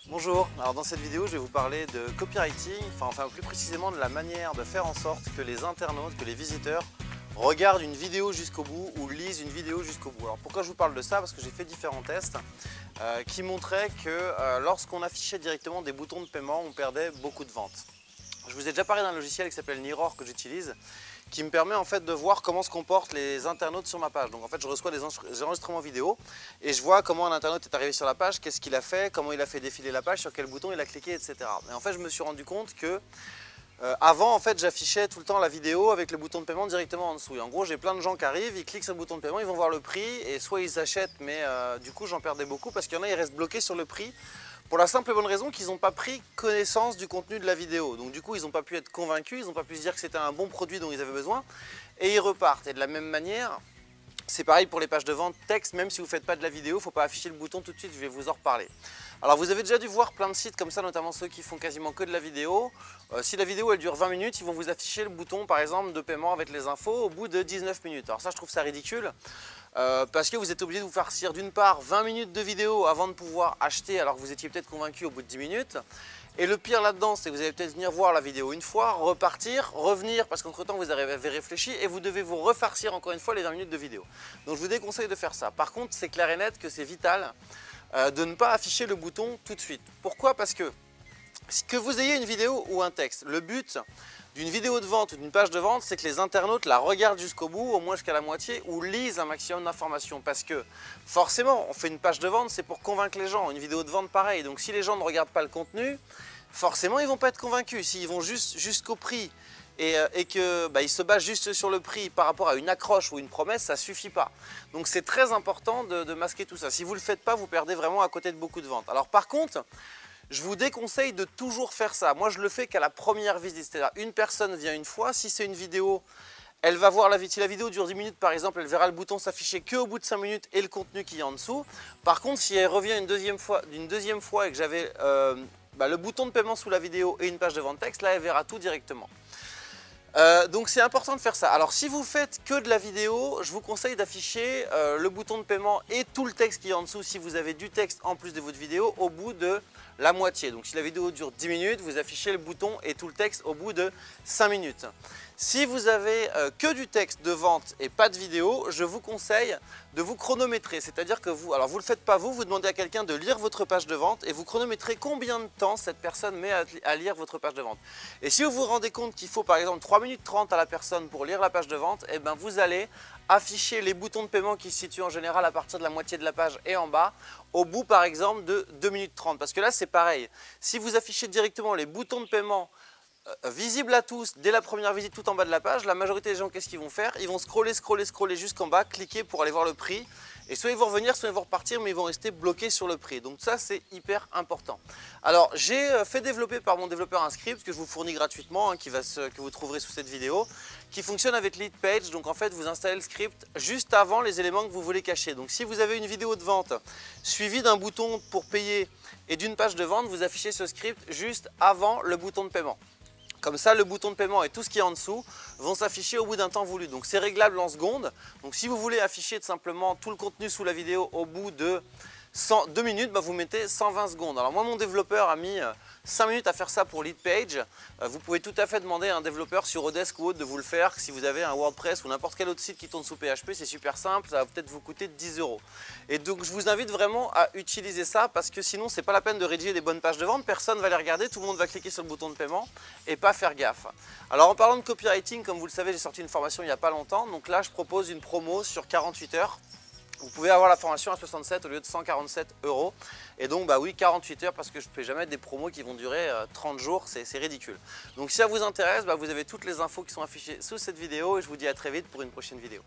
Bonjour, alors dans cette vidéo je vais vous parler de copywriting, enfin plus précisément de la manière de faire en sorte que les internautes, que les visiteurs regardent une vidéo jusqu'au bout ou lisent une vidéo jusqu'au bout. Alors pourquoi je vous parle de ça? Parce que j'ai fait différents tests qui montraient que lorsqu'on affichait directement des boutons de paiement, on perdait beaucoup de ventes. Je vous ai déjà parlé d'un logiciel qui s'appelle Niror que j'utilise, qui me permet en fait de voir comment se comportent les internautes sur ma page. Donc en fait je reçois des enregistrements vidéo et je vois comment un internaute est arrivé sur la page, qu'est-ce qu'il a fait, comment il a fait défiler la page, sur quel bouton il a cliqué, etc. Et en fait je me suis rendu compte que avant en fait j'affichais tout le temps la vidéo avec le bouton de paiement directement en dessous. Et en gros j'ai plein de gens qui arrivent, ils cliquent sur le bouton de paiement, ils vont voir le prix et soit ils achètent, mais du coup j'en perdais beaucoup parce qu'il y en a ils restent bloqués sur le prix. Pour la simple et bonne raison qu'ils n'ont pas pris connaissance du contenu de la vidéo. Donc du coup, ils n'ont pas pu être convaincus, ils n'ont pas pu se dire que c'était un bon produit dont ils avaient besoin et ils repartent. Et de la même manière, c'est pareil pour les pages de vente texte, même si vous ne faites pas de la vidéo, il ne faut pas afficher le bouton tout de suite, je vais vous en reparler. Alors vous avez déjà dû voir plein de sites comme ça, notamment ceux qui font quasiment que de la vidéo. Si la vidéo elle dure 20 minutes, ils vont vous afficher le bouton par exemple de paiement avec les infos au bout de 19 minutes. Alors ça je trouve ça ridicule. Parce que vous êtes obligé de vous farcir d'une part 20 minutes de vidéo avant de pouvoir acheter alors que vous étiez peut-être convaincu au bout de 10 minutes. Et le pire là-dedans, c'est que vous allez peut-être venir voir la vidéo une fois, repartir, revenir parce qu'entre temps vous avez réfléchi et vous devez vous refarcir encore une fois les 20 minutes de vidéo. Donc je vous déconseille de faire ça. Par contre, c'est clair et net que c'est vital de ne pas afficher le bouton tout de suite. Pourquoi? Parce que vous ayez une vidéo ou un texte, le but d'une vidéo de vente ou d'une page de vente, c'est que les internautes la regardent jusqu'au bout, au moins jusqu'à la moitié, ou lisent un maximum d'informations. Parce que forcément, on fait une page de vente, c'est pour convaincre les gens. Une vidéo de vente, pareil. Donc si les gens ne regardent pas le contenu, forcément, ils ne vont pas être convaincus. S'ils vont juste jusqu'au prix et qu'ils se basent juste sur le prix par rapport à une accroche ou une promesse, ça ne suffit pas. Donc c'est très important de masquer tout ça. Si vous ne le faites pas, vous perdez vraiment à côté de beaucoup de ventes. Alors par contre, je vous déconseille de toujours faire ça. Moi, je le fais qu'à la première visite. C'est-à-dire, une personne vient une fois. Si c'est une vidéo, elle va voir si la vidéo dure 10 minutes, par exemple, elle verra le bouton s'afficher qu'au bout de 5 minutes et le contenu qui est en dessous. Par contre, si elle revient une deuxième fois et que j'avais le bouton de paiement sous la vidéo et une page de vente texte, là, elle verra tout directement. Donc c'est important de faire ça. Alors si vous faites que de la vidéo, je vous conseille d'afficher le bouton de paiement et tout le texte qui est en dessous si vous avez du texte en plus de votre vidéo au bout de la moitié. Donc si la vidéo dure 10 minutes, vous affichez le bouton et tout le texte au bout de 5 minutes. Si vous avez que du texte de vente et pas de vidéo, je vous conseille de vous chronométrer. C'est-à-dire que vous ne le faites pas vous demandez à quelqu'un de lire votre page de vente et vous chronométrez combien de temps cette personne met à lire votre page de vente. Et si vous vous rendez compte qu'il faut par exemple 3 minutes 30 à la personne pour lire la page de vente, eh ben vous allez afficher les boutons de paiement qui se situent en général à partir de la moitié de la page et en bas, au bout par exemple de 2 minutes 30. Parce que là c'est pareil, si vous affichez directement les boutons de paiement visible à tous dès la première visite tout en bas de la page, la majorité des gens qu'est-ce qu'ils vont faire? Ils vont scroller jusqu'en bas, cliquer pour aller voir le prix et soit ils vont revenir, soit ils vont repartir mais ils vont rester bloqués sur le prix. Donc ça c'est hyper important. Alors j'ai fait développer par mon développeur un script que je vous fournis gratuitement que vous trouverez sous cette vidéo qui fonctionne avec Leadpage. Donc en fait vous installez le script juste avant les éléments que vous voulez cacher. Donc si vous avez une vidéo de vente suivie d'un bouton pour payer et d'une page de vente, vous affichez ce script juste avant le bouton de paiement. Comme ça, le bouton de paiement et tout ce qui est en dessous vont s'afficher au bout d'un temps voulu. Donc c'est réglable en secondes. Donc si vous voulez afficher tout simplement tout le contenu sous la vidéo au bout de 2 minutes, vous mettez 120 secondes. Alors moi, mon développeur a mis 5 minutes à faire ça pour Leadpage. Vous pouvez tout à fait demander à un développeur sur Odesk ou autre de vous le faire si vous avez un WordPress ou n'importe quel autre site qui tourne sous PHP. C'est super simple, ça va peut-être vous coûter 10 €. Et donc je vous invite vraiment à utiliser ça parce que sinon c'est pas la peine de rédiger des bonnes pages de vente, personne ne va les regarder, tout le monde va cliquer sur le bouton de paiement et pas faire gaffe. Alors en parlant de copywriting, comme vous le savez, j'ai sorti une formation il n'y a pas longtemps, donc là je propose une promo sur 48 heures. Vous pouvez avoir la formation à 67 au lieu de 147 €. Et donc oui, 48 heures parce que je ne fais jamais des promos qui vont durer 30 jours, c'est ridicule. Donc si ça vous intéresse, vous avez toutes les infos qui sont affichées sous cette vidéo et je vous dis à très vite pour une prochaine vidéo.